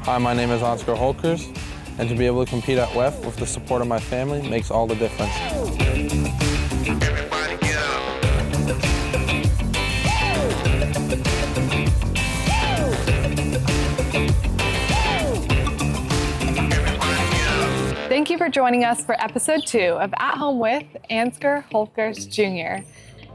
Hi, my name is Ansgar Holtgers, and to be able to compete at WEF with the support of my family makes all the difference. Thank you for joining us for episode 2 of At Home with Ansgar Holtgers Jr.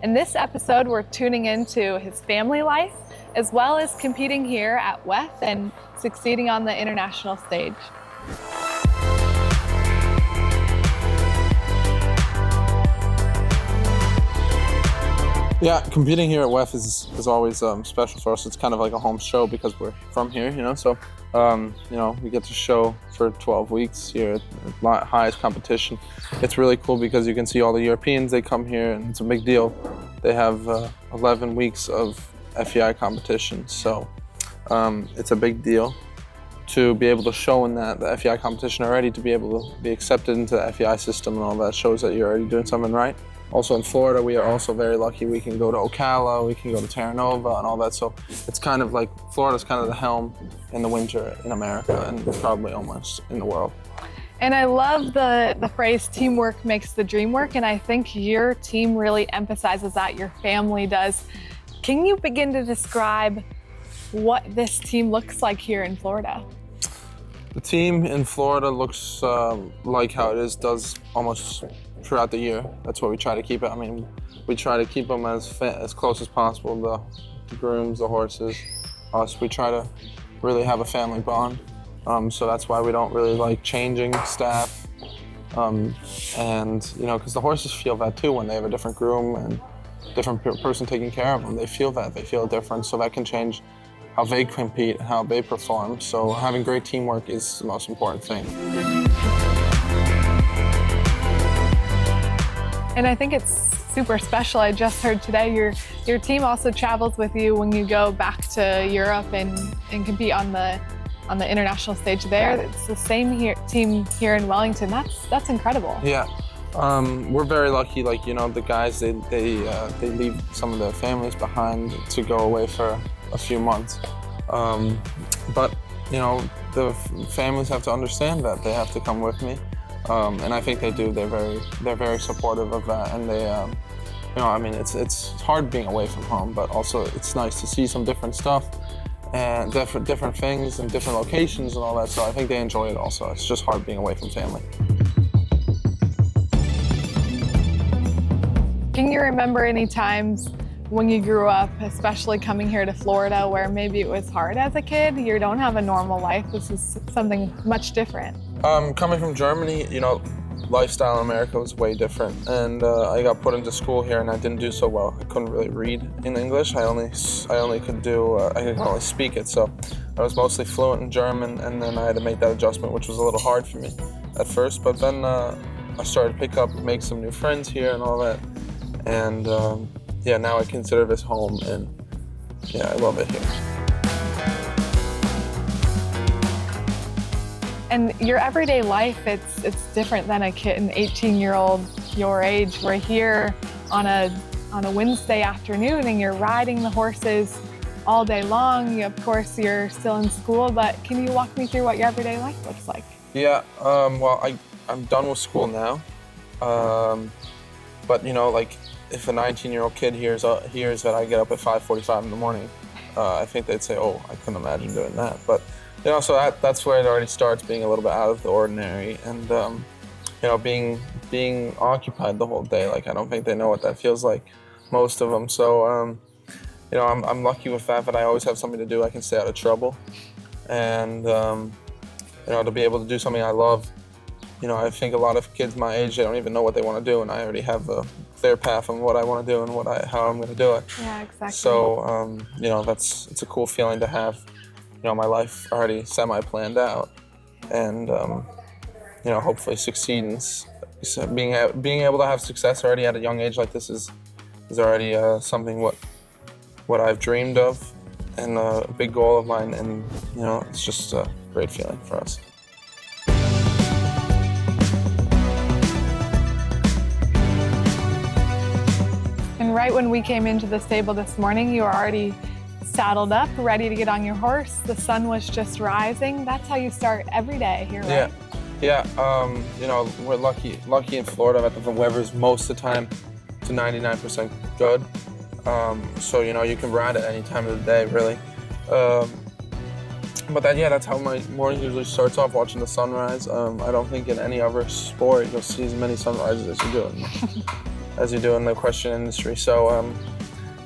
In this episode, we're tuning into his family life, as well as competing here at WEF and succeeding on the international stage. Yeah, competing here at WEF is always special for us. It's kind of like a home show because we're from here, so we get to show for 12 weeks here at the highest competition. It's really cool because you can see all the Europeans, they come here and it's a big deal. They have 11 weeks of FEI competition, so it's a big deal to be able to show in the FEI competition already, to be able to be accepted into the FEI system and all that shows that you're already doing something right. Also in Florida, we are also very lucky. We can go to Ocala, we can go to Terra Nova and all that. So it's kind of like, Florida's kind of the helm in the winter in America and probably almost in the world. And I love the phrase, teamwork makes the dream work. And I think your team really emphasizes that, your family does. Can you begin to describe what this team looks like here in Florida? The team in Florida looks like how it does almost throughout the year. That's what we try to keep it. I mean, we try to keep them as close as possible, the grooms, the horses, us. We try to really have a family bond. So that's why we don't really like changing staff. And, because the horses feel that too when they have a different groom and different person taking care of them. They feel different, so that can change how they compete and how they perform. So having great teamwork is the most important thing. And I think it's super special. I just heard today your team also travels with you when you go back to Europe and compete on the international stage there. It's the same team here in Wellington. That's incredible. Yeah, we're very lucky. The guys they leave some of their families behind to go away for a few months. But the families have to understand that they have to come with me. And I think they do. They're very supportive of that, and they, it's hard being away from home, but also it's nice to see some different stuff and different things and different locations and all that. So I think they enjoy it also. It's just hard being away from family. Can you remember any times when you grew up, especially coming here to Florida, where maybe it was hard as a kid? You don't have a normal life. This is something much different. Coming from Germany, lifestyle in America was way different, and I got put into school here and I didn't do so well. I couldn't really read in English. I only could only speak it, so I was mostly fluent in German, and then I had to make that adjustment, which was a little hard for me at first, but then I started to make some new friends here and all that, and now I consider this home, and I love it here. And your everyday life, it's different than an 18-year-old your age. We're here on a Wednesday afternoon and you're riding the horses all day long. Of course, you're still in school, but can you walk me through what your everyday life looks like? Yeah, I'm done with school now. But if a 19-year-old kid hears that I get up at 5:45 in the morning, I think they'd say, oh, I couldn't imagine doing that. But so that's where it already starts, being a little bit out of the ordinary, and being occupied the whole day. I don't think they know what that feels like, most of them. So I'm lucky with that I always have something to do. I can stay out of trouble, and to be able to do something I love. I think a lot of kids my age, they don't even know what they want to do, and I already have a clear path on what I want to do and how I'm going to do it. Yeah, exactly. So it's a cool feeling to have. My life already semi-planned out, and hopefully succeed. Being able to have success already at a young age like this is already something what I've dreamed of, and a big goal of mine. And it's just a great feeling for us. And right when we came into the stable this morning, you were already saddled up, ready to get on your horse. The sun was just rising. That's how you start every day here, right? Yeah. You know, we're lucky in Florida that the weather's most of the time to 99% good. So, you know, you can ride at any time of the day, really. But that's how my morning usually starts off, watching the sunrise. I don't think in any other sport you'll see as many sunrises as you do in the equestrian industry. So,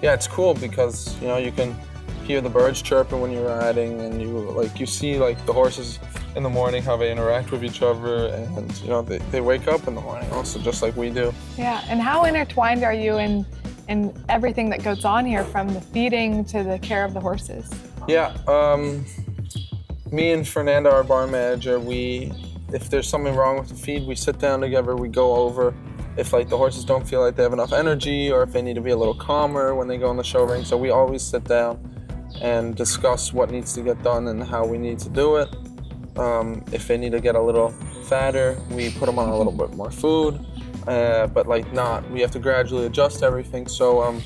yeah, it's cool because, you know, you can hear the birds chirping when you're riding, and you see like the horses in the morning, how they interact with each other, and you know, they wake up in the morning also, just like we do. Yeah, and how intertwined are you in everything that goes on here, from the feeding to the care of the horses? Yeah, me and Fernanda, our barn manager, if there's something wrong with the feed, we sit down together, we go over if like the horses don't feel like they have enough energy, or if they need to be a little calmer when they go in the show ring. So we always sit down and discuss what needs to get done and how we need to do it. If they need to get a little fatter, we put them on a little bit more food, but we have to gradually adjust everything. So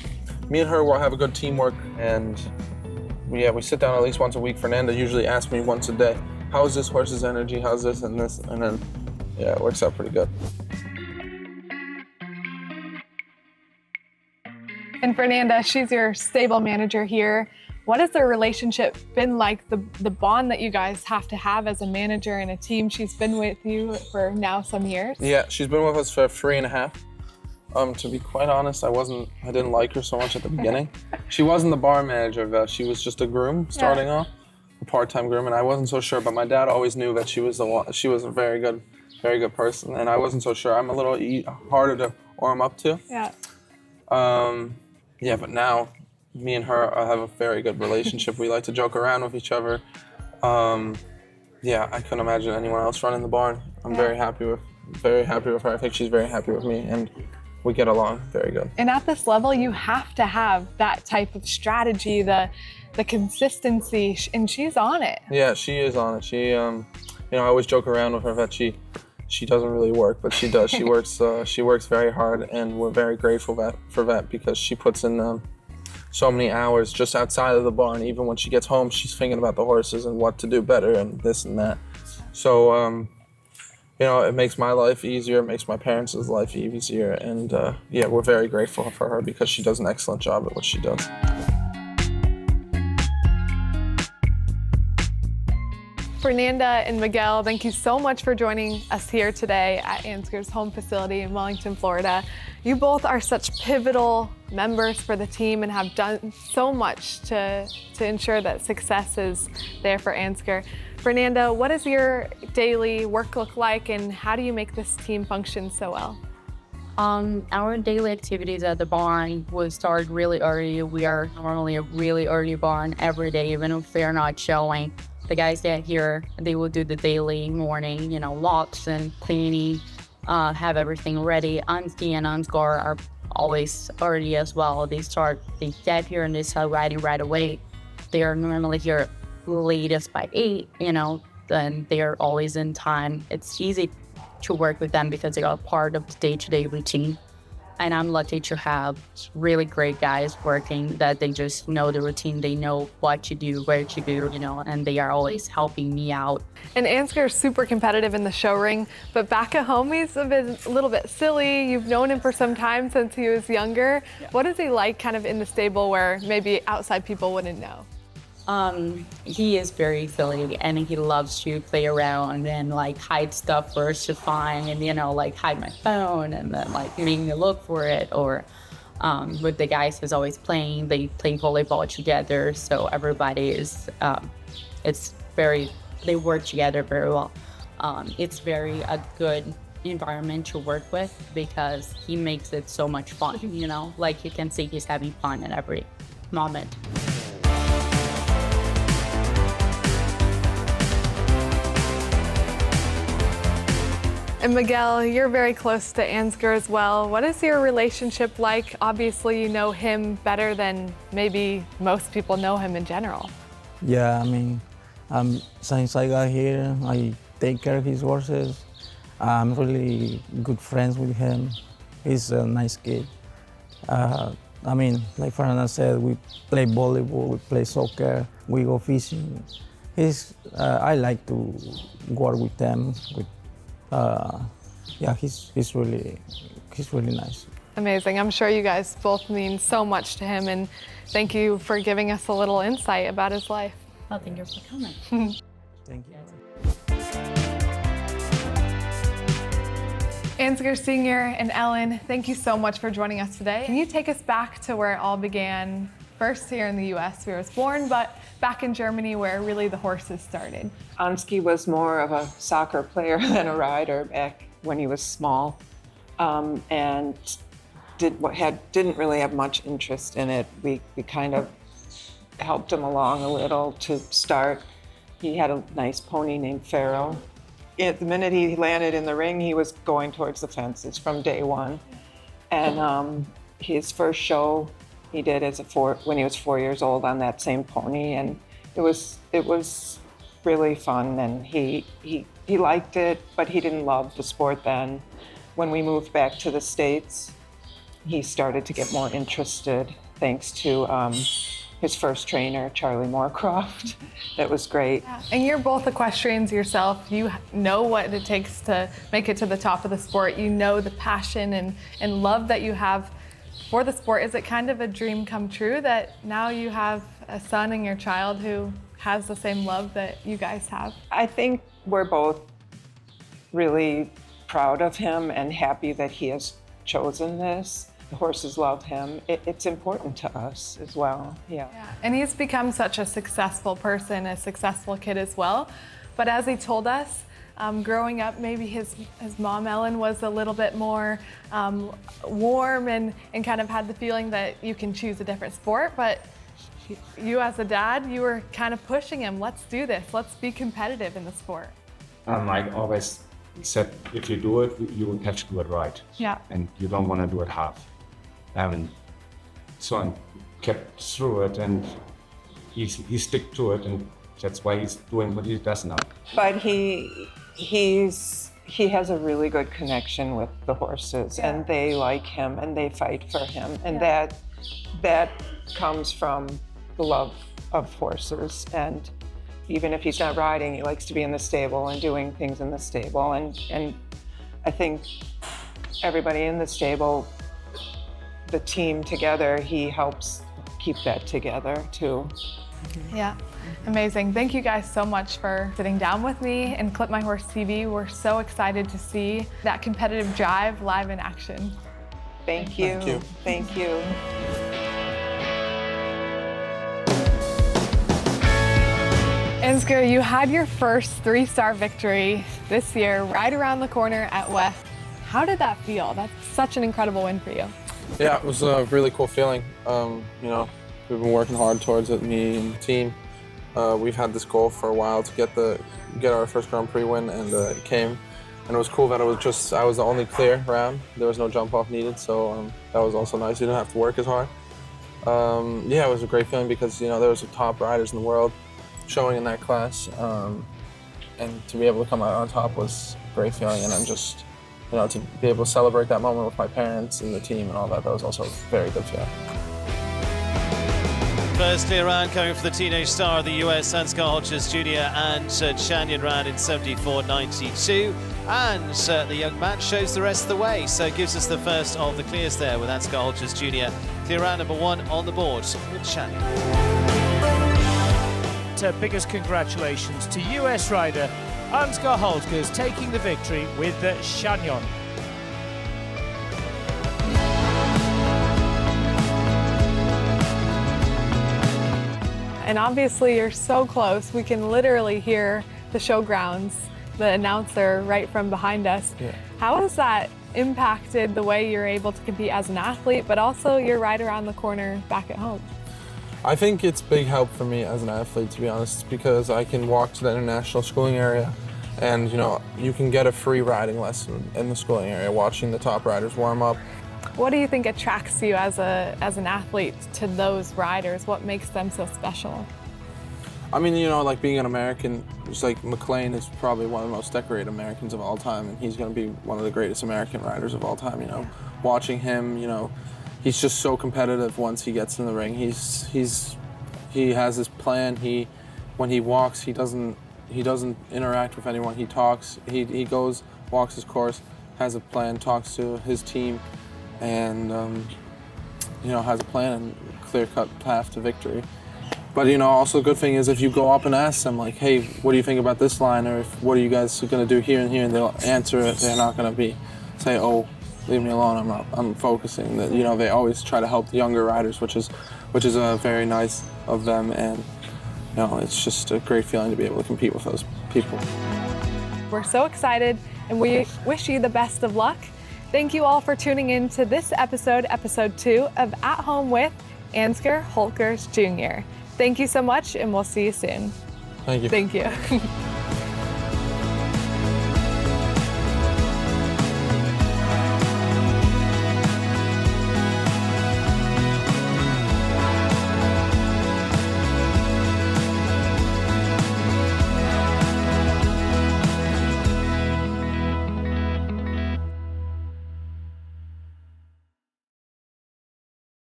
me and her will have a good teamwork, and we sit down at least once a week. Fernanda usually asks me once a day, how's this horse's energy, how's this and this, and then it works out pretty good. And Fernanda, she's your stable manager here. What has their relationship been like, the bond that you guys have to have as a manager and a team? She's been with you for now some years. Yeah, she's been with us for 3.5. To be quite honest, I didn't like her so much at the beginning. She wasn't the barn manager, she was just a groom starting off, a part-time groom, and I wasn't so sure, but my dad always knew that she was a very good person, and I wasn't so sure. I'm a little harder to warm up to. Yeah. But now, me and her have a very good relationship. We like to joke around with each other. I couldn't imagine anyone else running the barn. I'm very happy with her. I think she's very happy with me, and we get along very good. And at this level, you have to have that type of strategy, the consistency, and she's on it. Yeah, she is on it. She, I always joke around with her that she doesn't really work, but she does. She works very hard, and we're very grateful for that because she puts in so many hours just outside of the barn. Even when she gets home, she's thinking about the horses and what to do better and this and that. So, it makes my life easier, it makes my parents' life easier, and we're very grateful for her because she does an excellent job at what she does. Fernanda and Miguel, thank you so much for joining us here today at Ansgar's home facility in Wellington, Florida. You both are such pivotal members for the team and have done so much to ensure that success is there for Ansgar. Fernanda, what does your daily work look like, and how do you make this team function so well? Our daily activities at the barn will start really early. We are normally a really early barn every day, even if they're not showing. The guys get here, they will do the daily morning, locks and cleaning, have everything ready. Ansgar and Ansgar are always early as well. They get here and they start riding right away. They are normally here latest by 8, then they are always in time. It's easy to work with them because they are part of the day-to-day routine. And I'm lucky to have really great guys working that they just know the routine. They know what to do, where to do, and they are always helping me out. And Ansgar is super competitive in the show ring, but back at home, he's a little bit silly. You've known him for some time since he was younger. Yeah. What is he like kind of in the stable where maybe outside people wouldn't know? He is very silly, and he loves to play around and hide stuff for us to find, and hide my phone and then make me look for it. Or with the guys who's always playing, they play volleyball together, so everybody is they work together very well. It's a good environment to work with because he makes it so much fun. You can see he's having fun at every moment. And Miguel, you're very close to Ansgar as well. What is your relationship like? Obviously, you know him better than maybe most people know him in general. Yeah, since I got here, I take care of his horses. I'm really good friends with him. He's a nice kid. I mean, like Fernanda said, we play volleyball, we play soccer, we go fishing. I like to work with them. Yeah, he's really nice. Amazing. I'm sure you guys both mean so much to him, and thank you for giving us a little insight about his life. Oh, thank you for coming. Thank you. Ansgar Sr. and Ellen, thank you so much for joining us today. Can you take us back to where it all began? First here in the US, where I was born, but back in Germany where really the horses started. Ansgar was more of a soccer player than a rider back when he was small, and didn't really have much interest in it. We kind of helped him along a little to start. He had a nice pony named Pharaoh. At the minute he landed in the ring, he was going towards the fences from day one. And his first show he did when he was 4 years old on that same pony, and it was really fun, and he liked it, but he didn't love the sport then. When we moved back to the States, he started to get more interested thanks to his first trainer, Charlie Moorcroft. That was great. Yeah. And you're both equestrians yourself. You know what it takes to make it to the top of the sport. You know the passion and love that you have for the sport. Is it kind of a dream come true that now you have a son in your child who has the same love that you guys have? I think we're both really proud of him and happy that he has chosen this. The horses love him. It's important to us as well, yeah. And he's become such a successful person, a successful kid as well. But as he told us, growing up, maybe his mom, Ellen, was a little bit more warm and kind of had the feeling that you can choose a different sport. But you as a dad, you were kind of pushing him, let's do this, let's be competitive in the sport. I always said, if you do it, you have to do it right. Yeah. And you don't want to do it half. So I kept through it, and he stick to it, and that's why he's doing what he does now. But he has a really good connection with the horses, and they like him, and they fight for him, and that comes from the love of horses. And even if he's not riding, he likes to be in the stable and doing things in the stable. And I think everybody in the stable, the team together, he helps keep that together too. Yeah, amazing. Thank you guys so much for sitting down with me and Clip My Horse TV. We're so excited to see that competitive drive live in action. Thank you. Thank you. Thank you. Ansgar, you had your first 3-star victory this year, right around the corner at West. How did that feel? That's such an incredible win for you. Yeah, it was a really cool feeling. You know, we've been working hard towards it, me and the team. We've had this goal for a while to get our first Grand Prix win, and it came. And it was cool that I was the only clear round. There was no jump off needed, so that was also nice. You didn't have to work as hard. Yeah, it was a great feeling because, you know, there was the top riders in the world showing in that class, and to be able to come out on top was a great feeling. And then just, you know, to be able to celebrate that moment with my parents and the team and all that, that was also a very good feeling. First clear round coming for the teenage star of the US, Ansgar Holtgers Jr. and Chanyon ran in 74.92. And the young man shows the rest of the way, so it gives us the first of the clears there with Ansgar Holtgers Jr. Clear round number 1 on the board with Chanyon. Biggest congratulations to US rider Ansgar Holtgers taking the victory with Chanyon. And obviously you're so close, we can literally hear the showgrounds, the announcer right from behind us. Yeah. How has that impacted the way you're able to compete as an athlete, but also you're right around the corner back at home? I think it's big help for me as an athlete, to be honest, because I can walk to the international schooling area and, you know, you can get a free riding lesson in the schooling area watching the top riders warm up. What do you think attracts you as an athlete to those riders? What makes them so special? I mean, you know, like being an American, just like McLean is probably one of the most decorated Americans of all time, and he's going to be one of the greatest American riders of all time, you know. Watching him, you know, he's just so competitive once he gets in the ring. He has his plan. When he walks, he doesn't interact with anyone. He talks. He goes, walks his course, has a plan, talks to his team, and has a plan and clear-cut path to victory. But also a good thing is if you go up and ask them like, hey, what do you think about this line, or what are you guys going to do here and here, and they'll answer it. They're not going to say, oh, leave me alone. I'm focusing. That they always try to help the younger riders, which is very nice of them, and it's just a great feeling to be able to compete with those people. We're so excited, and we wish you the best of luck. Thank you all for tuning in to this episode 2 of At Home with Ansgar Holtgers Jr. Thank you so much, and we'll see you soon. Thank you. Thank you.